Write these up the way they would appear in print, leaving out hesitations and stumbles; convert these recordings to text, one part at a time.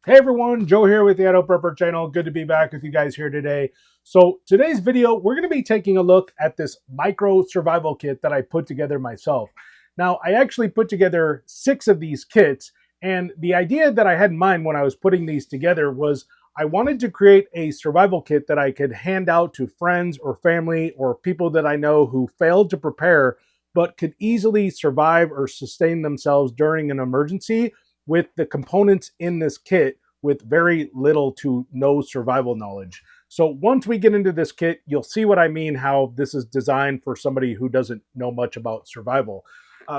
Hey everyone, Joe here with the Idaho Prepper channel. Good to be back with you guys here today. So today's video, we're going to be taking a look at this micro survival kit that I put together myself. Now, I actually put together 6 of these kits, and the idea that I had in mind when I was putting these together was I wanted to create a survival kit that I could hand out to friends or family or people that I know who failed to prepare but could easily survive or sustain themselves during an emergency with the components in this kit with very little to no survival knowledge. So once we get into this kit, you'll see what I mean, how this is designed for somebody who doesn't know much about survival.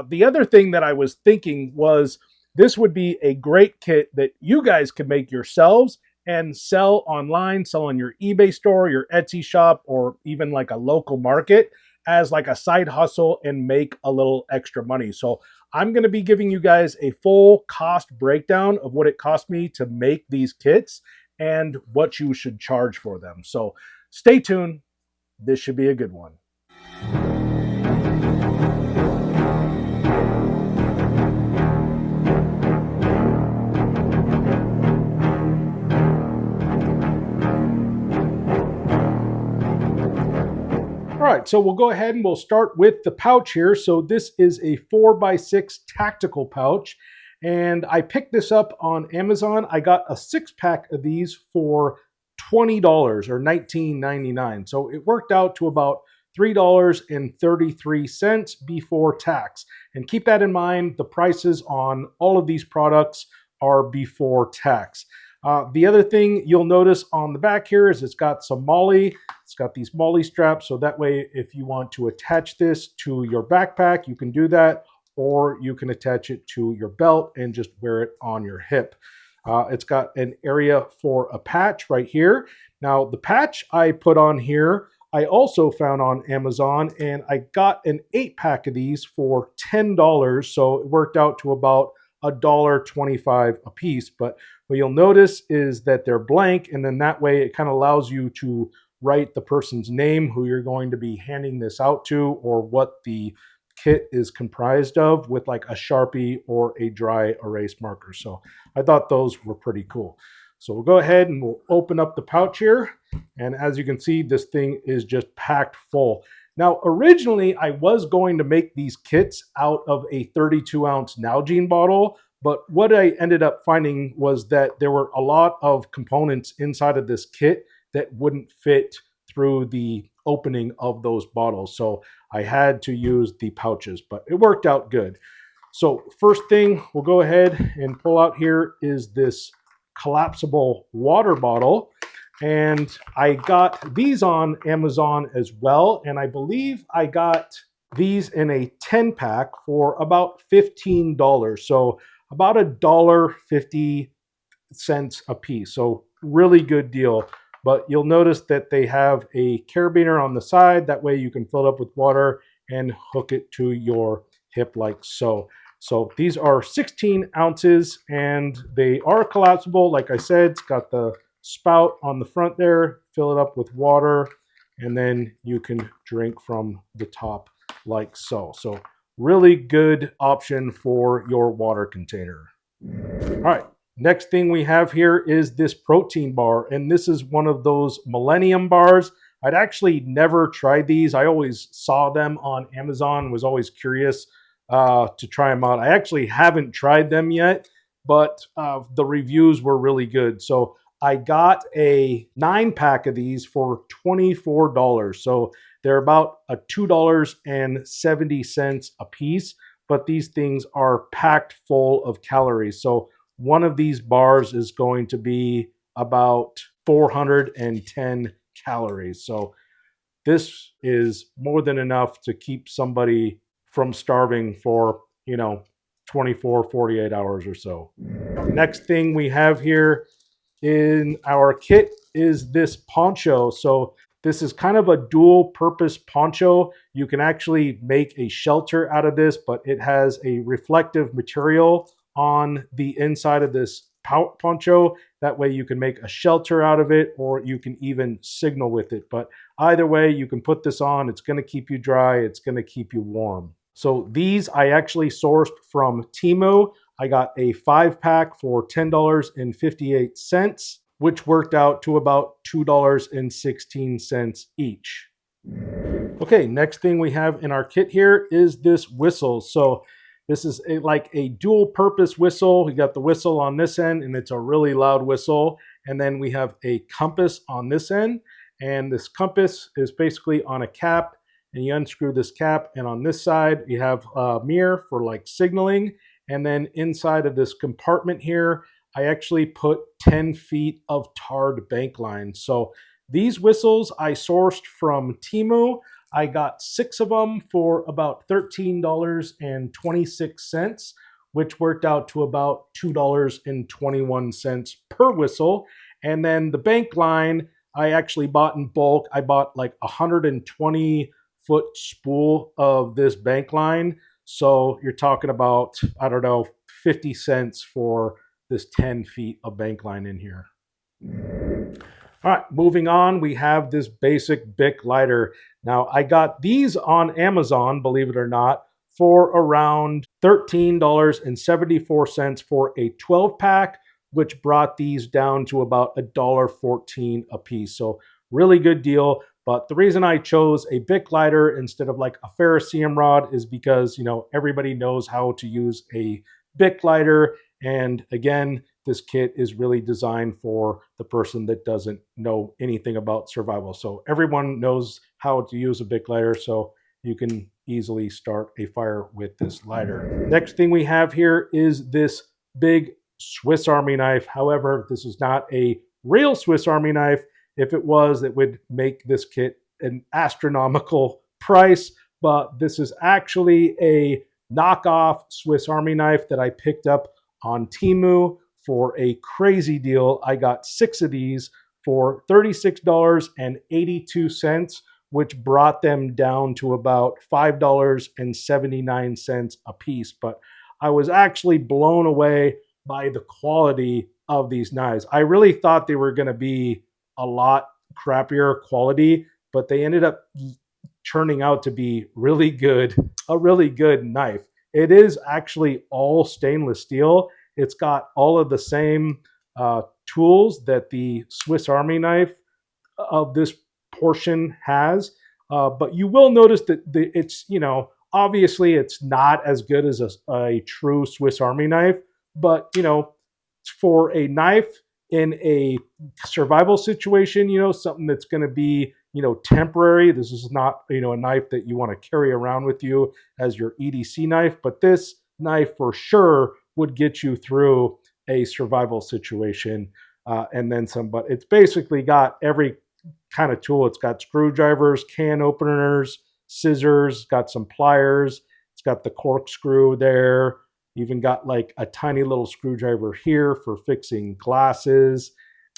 The other thing that I was thinking was this would be a great kit that you guys could make yourselves and sell online, sell on your eBay store, your Etsy shop, or even like a local market as like a side hustle and make a little extra money. So I'm going to be giving you guys a full cost breakdown of what it cost me to make these kits and what you should charge for them. So stay tuned. This should be a good one. All right, so we'll go ahead and we'll start with the pouch here. So this is a 4x6 tactical pouch, and I picked this up on Amazon. I got a 6-pack of these for $20 or $19.99. So it worked out to about $3.33 before tax. And keep that in mind, the prices on all of these products are before tax. The other thing you'll notice on the back here is it's got some MOLLE. It's got these MOLLE straps, so that way if you want to attach this to your backpack, you can do that, or you can attach it to your belt and just wear it on your hip. It's got an area for a patch right here. Now, the patch I put on here, I also found on Amazon, and I got an 8-pack of these for $10, so it worked out to about $1.25 a piece. But what you'll notice is that they're blank, and then that way it kind of allows you to write the person's name who you're going to be handing this out to, or what the kit is comprised of, with like a Sharpie or a dry erase marker. So I thought those were pretty cool. So we'll go ahead and we'll open up the pouch here. And as you can see, this thing is just packed full. Now, originally, I was going to make these kits out of a 32-ounce Nalgene bottle, but what I ended up finding was that there were a lot of components inside of this kit that wouldn't fit through the opening of those bottles. So I had to use the pouches, but it worked out good. So first thing we'll go ahead and pull out here is this collapsible water bottle. And I got these on Amazon as well. And I believe I got these in a 10-pack for about $15. So about $1.50 a piece. So really good deal. But you'll notice that they have a carabiner on the side. That way you can fill it up with water and hook it to your hip like so. So these are 16 ounces and they are collapsible. Like I said, it's got the spout on the front there, fill it up with water, and then you can drink from the top like so. So really good option for your water container. All right, next thing we have here is this protein bar, and this is one of those Millennium bars. I'd actually never tried these. I always saw them on Amazon, was always curious to try them out. I actually haven't tried them yet, but the reviews were really good. So I got a 9-pack of these for $24. So they're about a $2.70 a piece, but these things are packed full of calories. So one of these bars is going to be about 410 calories. So this is more than enough to keep somebody from starving for, 24, 48 hours or so. Next thing we have here in our kit is this poncho. So this is kind of a dual purpose poncho. You can actually make a shelter out of this, but it has a reflective material on the inside of this poncho. That way you can make a shelter out of it, or you can even signal with it. But either way, you can put this on. It's going to keep you dry. It's going to keep you warm. So these I actually sourced from Temu. I got a 5-pack for $10.58, which worked out to about $2.16 each. Okay, next thing we have in our kit here is this whistle. So this is like a dual purpose whistle. We got the whistle on this end and it's a really loud whistle. And then we have a compass on this end. And this compass is basically on a cap, and you unscrew this cap. And on this side, you have a mirror for like signaling. And then inside of this compartment here, I actually put 10 feet of tarred bank line. So these whistles I sourced from Temu. I got 6 of them for about $13.26, which worked out to about $2.21 per whistle. And then the bank line, I actually bought in bulk. I bought like 120-foot spool of this bank line. So you're talking about, I don't know, 50 cents for this 10 feet of bank line in here. All right, moving on, we have this basic Bic lighter. Now, I got these on Amazon, believe it or not, for around $13.74 for a 12-pack, which brought these down to about $1.14 a piece. So really good deal. But the reason I chose a Bic lighter instead of like a ferrocerium rod is because, you know, everybody knows how to use a Bic lighter. And again, this kit is really designed for the person that doesn't know anything about survival. So everyone knows how to use a Bic lighter, so you can easily start a fire with this lighter. Next thing we have here is this big Swiss Army knife. However, this is not a real Swiss Army knife. If it was, it would make this kit an astronomical price, but this is actually a knockoff Swiss Army knife that I picked up on Temu for a crazy deal. I got 6 of these for $36.82, which brought them down to about $5.79 a piece. But I was actually blown away by the quality of these knives. I really thought they were going to be a lot crappier quality, but they ended up turning out to be really good, a really good knife. It is actually all stainless steel. It's got all of the same tools that the Swiss Army knife of this portion has. But you will notice that it's, you know, obviously it's not as good as a true Swiss Army knife. But, you know, for a knife in a survival situation, you know, something that's going to be, you know, temporary. This is not, you know, a knife that you want to carry around with you as your EDC knife. But this knife for sure would get you through a survival situation and then some. But it's basically got every kind of tool. It's got screwdrivers, can openers, scissors, got some pliers. It's got the corkscrew there. Even got like a tiny little screwdriver here for fixing glasses.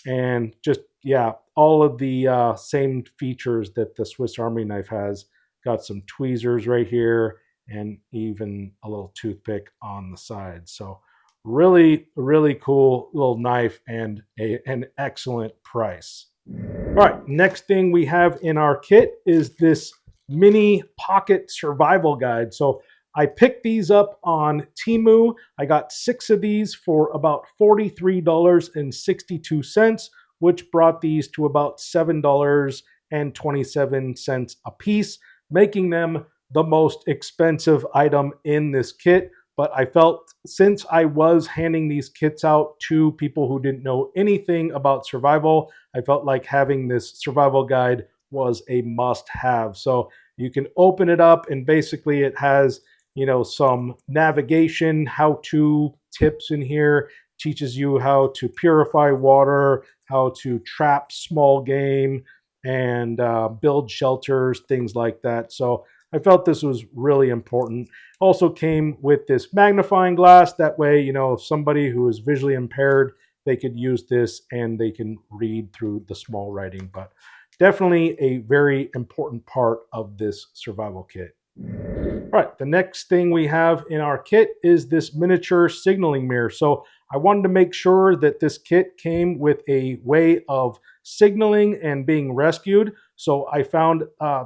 And just, yeah, all of the same features that the Swiss Army knife has. Got some tweezers right here and even a little toothpick on the side. So really, really cool little knife and an excellent price. All right, next thing we have in our kit is this mini pocket survival guide. So I picked these up on Temu. I got 6 of these for about $43.62, which brought these to about $7.27 a piece, making them the most expensive item in this kit. But I felt since I was handing these kits out to people who didn't know anything about survival, I felt like having this survival guide was a must-have. So you can open it up and basically it has, you know, some navigation, how-to tips in here, teaches you how to purify water, how to trap small game, and build shelters, things like that. So I felt this was really important. Also came with this magnifying glass. That way, you know, if somebody who is visually impaired, they could use this and they can read through the small writing. But definitely a very important part of this survival kit. All right, the next thing we have in our kit is this miniature signaling mirror. So I wanted to make sure that this kit came with a way of signaling and being rescued. So I found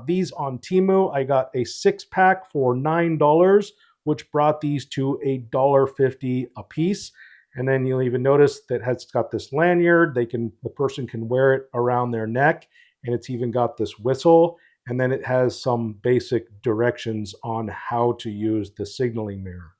these on Temu. I got a 6-pack for $9, which brought these to $1.50 a piece. And then you'll even notice that it's got this lanyard. The person can wear it around their neck, and it's even got this whistle. And then it has some basic directions on how to use the signaling mirror.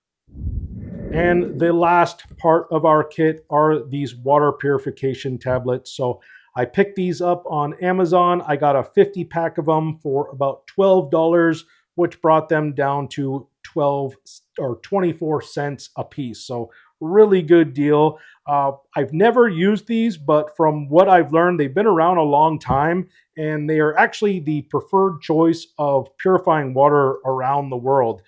And the last part of our kit are these water purification tablets. So I picked these up on Amazon. I got a 50 pack of them for about $12, which brought them down to 12 or 24 cents a piece. So really good deal. I've never used these, but from what I've learned, they've been around a long time, and they are actually the preferred choice of purifying water around the world.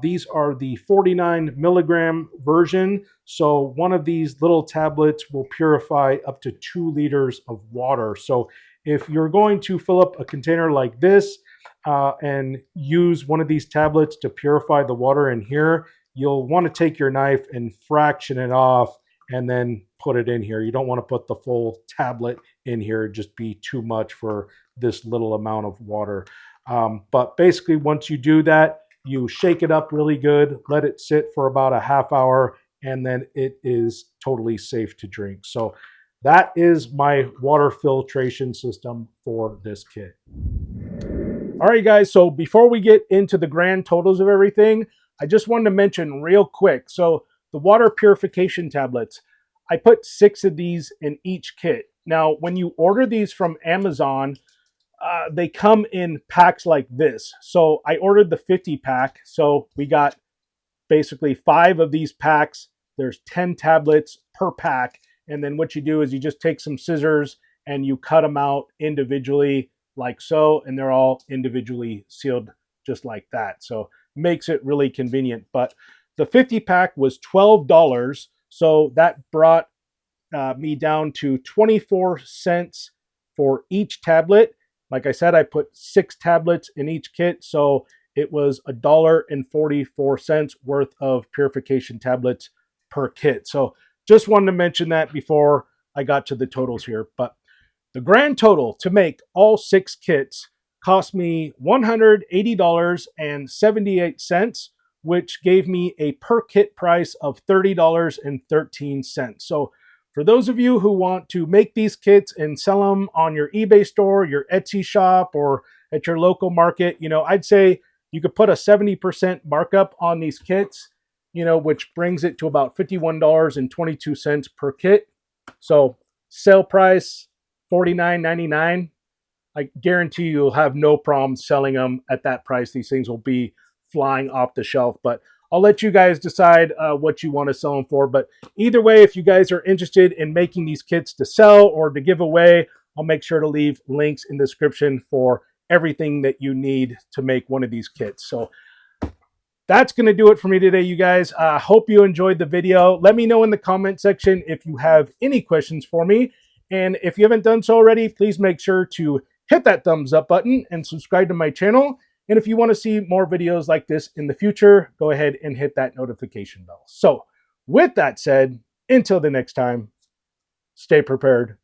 These are the 49 milligram version. So one of these little tablets will purify up to 2 liters of water. So if you're going to fill up a container like this and use one of these tablets to purify the water in here, you'll want to take your knife and fraction it off and then put it in here. You don't want to put the full tablet in here. It'd just be too much for this little amount of water. But basically, once you do that, you shake it up really good, let it sit for about a half hour, and then it is totally safe to drink. So that is my water filtration system for this kit. All right, guys, so before we get into the grand totals of everything, I just wanted to mention real quick. So the water purification tablets, I put 6 of these in each kit. Now, when you order these from Amazon, they come in packs like this. So I ordered the 50 pack. So we got basically 5 of these packs. There's 10 tablets per pack. And then what you do is you just take some scissors and you cut them out individually like so. And they're all individually sealed just like that. So makes it really convenient. But the 50 pack was $12. So that brought me down to 24 cents for each tablet. Like I said, I put 6 tablets in each kit, so it was $1.44 worth of purification tablets per kit. So just wanted to mention that before I got to the totals here. But the grand total to make all 6 kits cost me $180.78, which gave me a per kit price of $30.13. So for those of you who want to make these kits and sell them on your eBay store, your Etsy shop, or at your local market, I'd say you could put a 70% markup on these kits, which brings it to about $51.22 per kit. So sale price, $49.99. I guarantee you'll have no problem selling them at that price. These things will be flying off the shelf, but I'll let you guys decide what you want to sell them for. But either way, if you guys are interested in making these kits to sell or to give away, I'll make sure to leave links in the description for everything that you need to make one of these kits. So that's going to do it for me today, you guys. I hope you enjoyed the video. Let me know in the comment section if you have any questions for me. And if you haven't done so already, please make sure to hit that thumbs up button and subscribe to my channel. And if you want to see more videos like this in the future, go ahead and hit that notification bell. So with that said, until the next time, stay prepared.